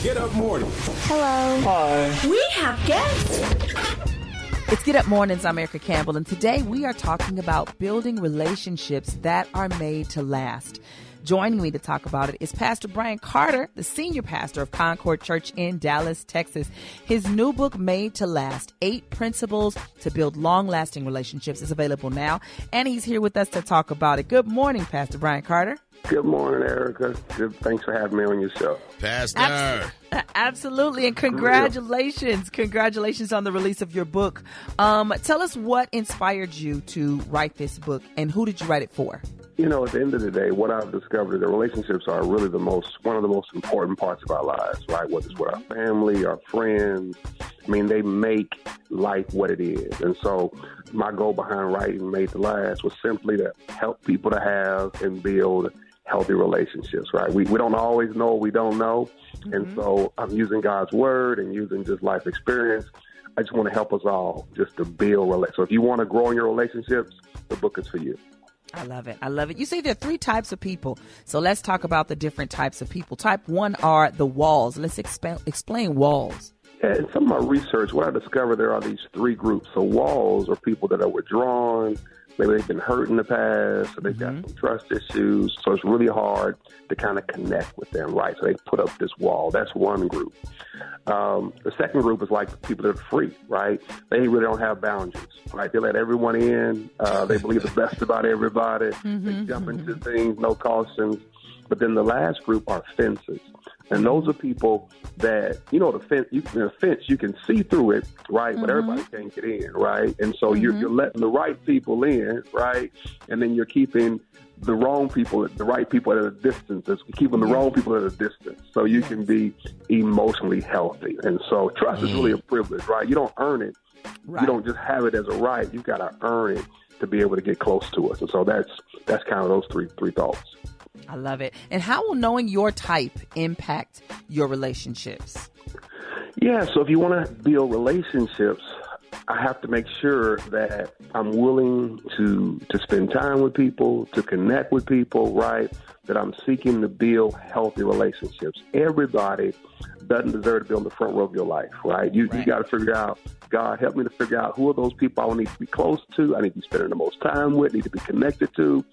Get Up Mornings. Hello. Hi. We have guests. It's Get Up Mornings. I'm Erica Campbell, and today we are talking about building relationships that are made to last. Joining me to talk about it is Pastor Bryan Carter, the senior pastor of Concord Church in Dallas, Texas. His new book, Made to Last, 8 Principles to Build Long-Lasting Relationships, is available now, and he's here with us to talk about it. Good morning, Pastor Bryan Carter. Good morning, Erica. Thanks for having me on your show. Pastor. Absolutely, and congratulations. Congratulations on the release of your book. Tell us what inspired you to write this book, and who did you write it for? You know, at the end of the day, what I've discovered is that relationships are really one of the most important parts of our lives, right? Whether it's with our family, our friends. I mean, they make life what it is. And so my goal behind writing Made to Last was simply to help people to have and build healthy relationships, right? We don't always know what we don't know. Mm-hmm. And so I'm using God's word and using just life experience. I just want to help us all just to build relationships. So if you want to grow in your relationships, the book is for you. I love it. I love it. You say there are 3 types of people. So let's talk about the different types of people. Type 1 are the walls. Let's explain walls. Yeah, in some of my research, what I discovered, there are these 3 groups. So walls are people that are withdrawn. Maybe they've been hurt in the past, or they've got some trust issues. So it's really hard to kind of connect with them, right? So they put up this wall. That's one group. The second group is like people that are free, right? They really don't have boundaries, right? They let everyone in. They believe the best about everybody. They jump into things, no cautions. But then the last group are fences. And those are people that, you know, the fence, you can see through it, right? But everybody can't get in, right? And so you're letting the right people in, right? And then you're keeping the wrong people, the right people at a distance. It's keeping the wrong people at a distance so you can be emotionally healthy. And so trust is really a privilege, right? You don't earn it. Right. You don't just have it as a right. You've got to earn it to be able to get close to us. And so that's kind of those three thoughts. I love it. And how will knowing your type impact your relationships? Yeah, so if you want to build relationships, I have to make sure that I'm willing to spend time with people, to connect with people, right? That I'm seeking to build healthy relationships. Everybody doesn't deserve to be on the front row of your life, right? You got to figure out, God, help me to figure out who are those people I need to be close to, I need to be spending the most time with, need to be connected to,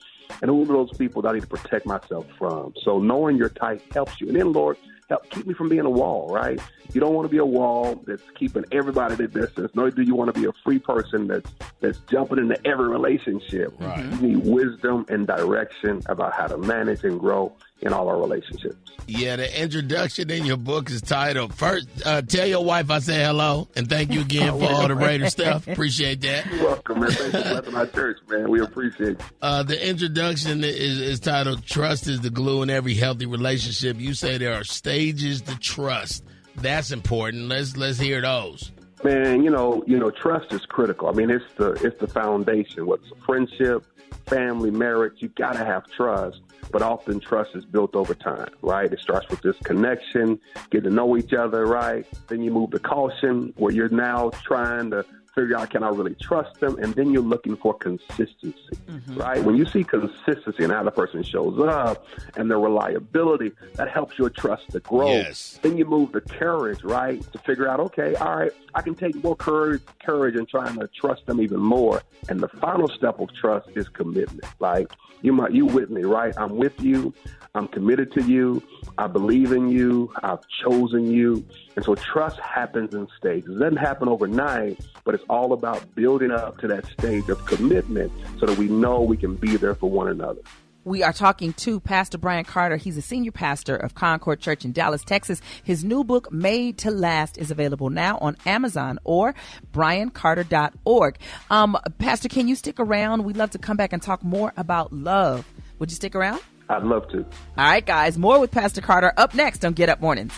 and who are those people that I need to protect myself from. So knowing your type helps you. And then, Lord, help keep me from being a wall, right? You don't want to be a wall that's keeping everybody at a distance. Nor do you want to be a free person that's jumping into every relationship. Right. You need wisdom and direction about how to manage and grow in all our relationships. Yeah, the introduction in your book is titled, First, Tell Your Wife I Say Hello, and thank you again for all the Raider stuff. Appreciate that. You're welcome, man. Thanks for blessing our church, man. We appreciate it. The introduction is titled, Trust is the Glue in Every Healthy Relationship. You say there are stages to trust. That's important. Let's hear those. Man, you know, trust is critical. I mean, it's the foundation. Whether it's a friendship, family, marriage, you got to have trust. But often trust is built over time, right? It starts with this connection, get to know each other, right? Then you move to caution, where you're now trying to figure out, can I really trust them? And then you're looking for consistency, right? When you see consistency in how the person shows up and their reliability, that helps your trust to grow. Yes. Then you move to courage, right? To figure out, okay, all right, I can take more courage in trying to trust them even more. And the final step of trust is commitment, like you with me, right? I'm with you. I'm committed to you. I believe in you. I've chosen you. And so trust happens in stages. It doesn't happen overnight, but it's all about building up to that stage of commitment so that we know we can be there for one another. We are talking to Pastor Bryan Carter. He's a senior pastor of Concord Church in Dallas, Texas. His new book, Made to Last, is available now on Amazon or bryancarter.org. Pastor, can you stick around? We'd love to come back and talk more about love. Would you stick around? I'd love to. All right, guys, more with Pastor Carter up next on Get Up Mornings.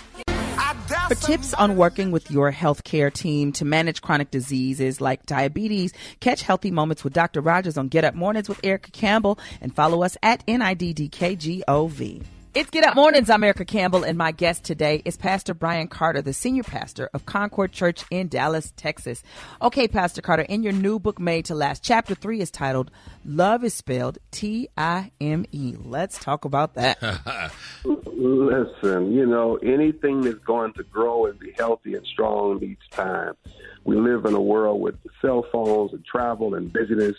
For tips on working with your healthcare team to manage chronic diseases like diabetes, catch Healthy Moments with Dr. Rogers on Get Up Mornings with Erica Campbell and follow us at NIDDKGOV. It's Get Up Mornings. I'm Erica Campbell, and my guest today is Pastor Bryan Carter, the senior pastor of Concord Church in Dallas, Texas. Okay, Pastor Carter, in your new book, Made to Last, chapter 3 is titled, Love is Spelled T-I-M-E. Let's talk about that. Listen, anything that's going to grow and be healthy and strong needs time. We live in a world with cell phones and travel and busyness.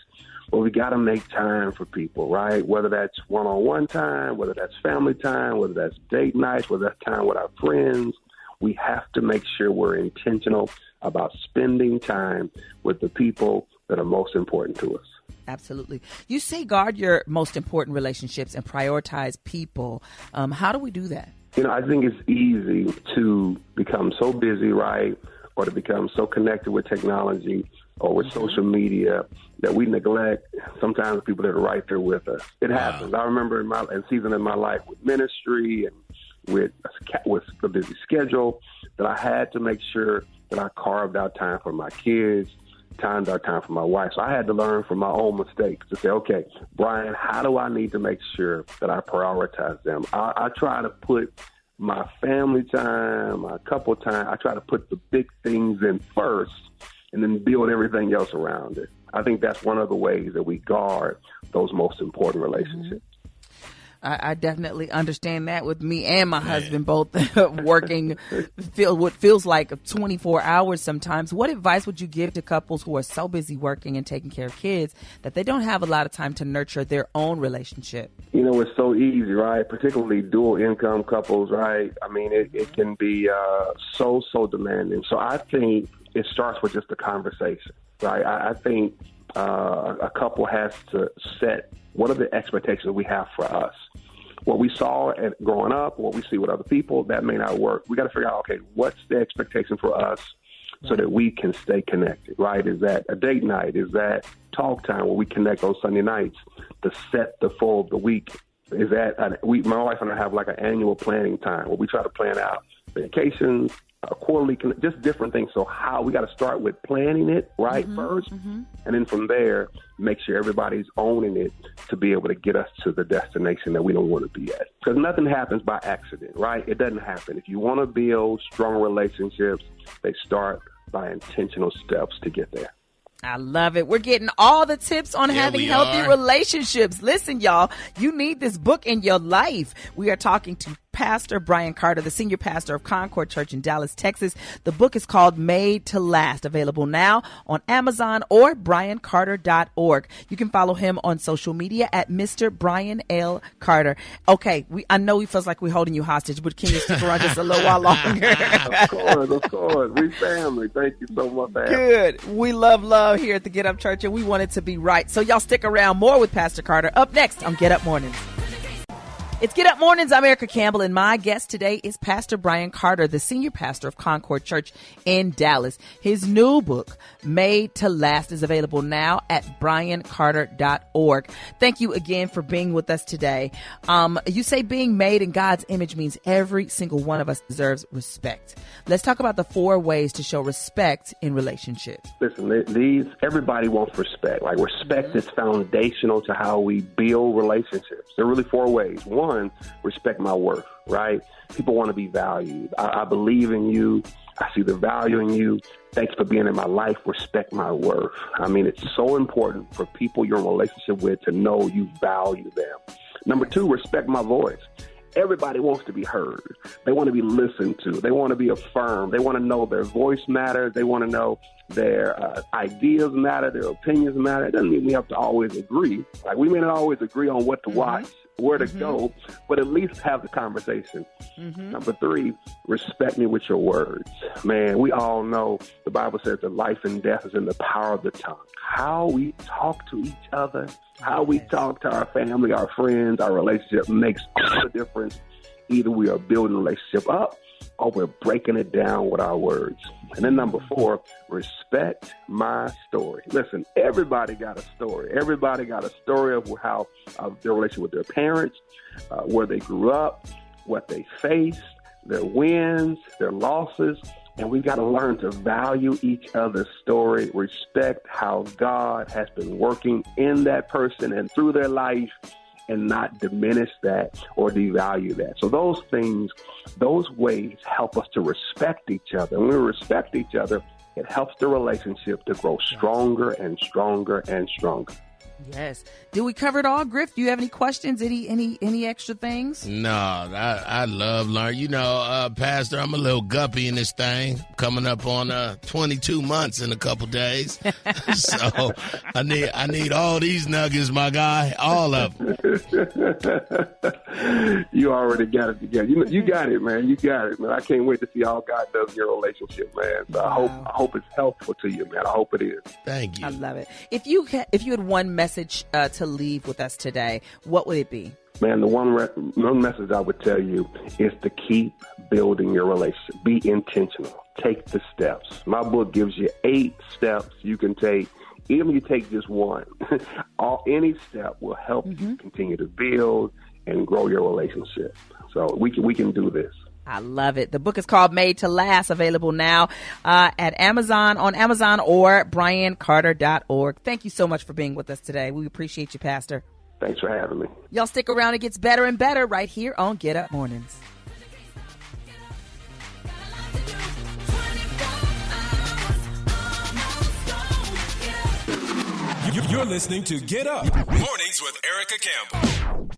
Well, we got to make time for people, right? Whether that's one-on-one time, whether that's family time, whether that's date nights, whether that's time with our friends. We have to make sure we're intentional about spending time with the people that are most important to us. Absolutely. You say guard your most important relationships and prioritize people. How do we do that? I think it's easy to become so busy, right? Or to become so connected with technology or with social media that we neglect sometimes the people that are right there with us. It happens. I remember in a season in my life with ministry and with a busy schedule that I had to make sure that I carved out time for my kids, timed out time for my wife. So I had to learn from my own mistakes to say, okay, Bryan, how do I need to make sure that I prioritize them? I try to put my family time, my couple time, I try to put the big things in first and then build everything else around it. I think that's one of the ways that we guard those most important relationships. I definitely understand that with me and my husband both working what feels like 24 hours sometimes. What advice would you give to couples who are so busy working and taking care of kids that they don't have a lot of time to nurture their own relationship? It's so easy, right? Particularly dual income couples, right? I mean, it can be so demanding. So I think it starts with just a conversation, right? I think a couple has to set what are the expectations we have for us. What we saw growing up, what we see with other people, that may not work. We got to figure out, okay, what's the expectation for us so that we can stay connected, right? Is that a date night? Is that talk time where we connect on Sunday nights to set the flow of the week? Is that my wife and I have like an annual planning time where we try to plan out vacations, quarterly, just different things. So how we got to start with planning it first, and then from there, make sure everybody's owning it to be able to get us to the destination that we don't want to be at. Because nothing happens by accident, right? It doesn't happen. If you want to build strong relationships, they start by intentional steps to get there. I love it. We're getting all the tips on having healthy relationships. Listen, y'all, you need this book in your life. We are talking to Pastor Bryan Carter, the senior pastor of Concord Church in Dallas, Texas. The book is called Made to Last, available now on Amazon or bryancarter.org. You can follow him on social media at Mr. Bryan L. Carter. Okay, I know he feels like we're holding you hostage, but can you stick around just a little while longer? Of course. We family. Thank you so much. Good. We love here at the Get Up Church, and we want it to be right. So y'all stick around. More with Pastor Carter up next on Get Up Mornings. It's Get Up Mornings. I'm Erica Campbell, and my guest today is Pastor Bryan Carter, the senior pastor of Concord Church in Dallas. His new book, Made to Last, is available now at bryancarter.org. Thank you again for being with us today. You say being made in God's image means every single one of us deserves respect. Let's talk about the 4 ways to show respect in relationships. Listen, everybody wants respect. Like, respect is foundational to how we build relationships. There are really 4 ways. 1, respect my worth, right? People want to be valued. I believe in you. I see the value in you. Thanks for being in my life. Respect my worth. I mean, it's so important for people you're in a relationship with to know you value them. Number 2, respect my voice. Everybody wants to be heard. They want to be listened to. They want to be affirmed. They want to know their voice matters. They want to know their ideas matter. Their opinions matter. It doesn't mean we have to always agree. Like, we may not always agree on what to watch, where to go, but at least have the conversation. Number 3, respect me with your words. Man, we all know the Bible says that life and death is in the power of the tongue. How we talk to each other, how we talk to our family, our friends, our relationship makes all the difference. Either we are building a relationship up or we're breaking it down with our words. And then number 4, respect my story. Listen, everybody got a story. Everybody got a story of how their relationship with their parents, where they grew up, what they faced, their wins, their losses. And we've got to learn to value each other's story, respect how God has been working in that person and through their life, and not diminish that or devalue that. So those things, those ways help us to respect each other. And when we respect each other, it helps the relationship to grow stronger and stronger and stronger. Yes. Did we cover it all, Griff? Do you have any questions? Any extra things? No, I love learning. You know, Pastor, I'm a little guppy in this thing, coming up on 22 months in a couple days. So I need all these nuggets, my guy, all of them. You already got it together. You got it, man. You got it, man. I can't wait to see all God does in your relationship, man. So Wow. I hope it's helpful to you, man. I hope it is. Thank you. I love it. If you had one message to leave with us today, what would it be? Man, the one message I would tell you is to keep building your relationship. Be intentional. Take the steps. My book gives you 8 steps you can take. Even if you take just one, any step will help you continue to build and grow your relationship. So we can do this. I love it. The book is called Made to Last, available now at Amazon, on Amazon, or bryancarter.org. Thank you so much for being with us today. We appreciate you, Pastor. Thanks for having me. Y'all stick around. It gets better and better right here on Get Up Mornings. You're listening to Get Up Mornings with Erica Campbell.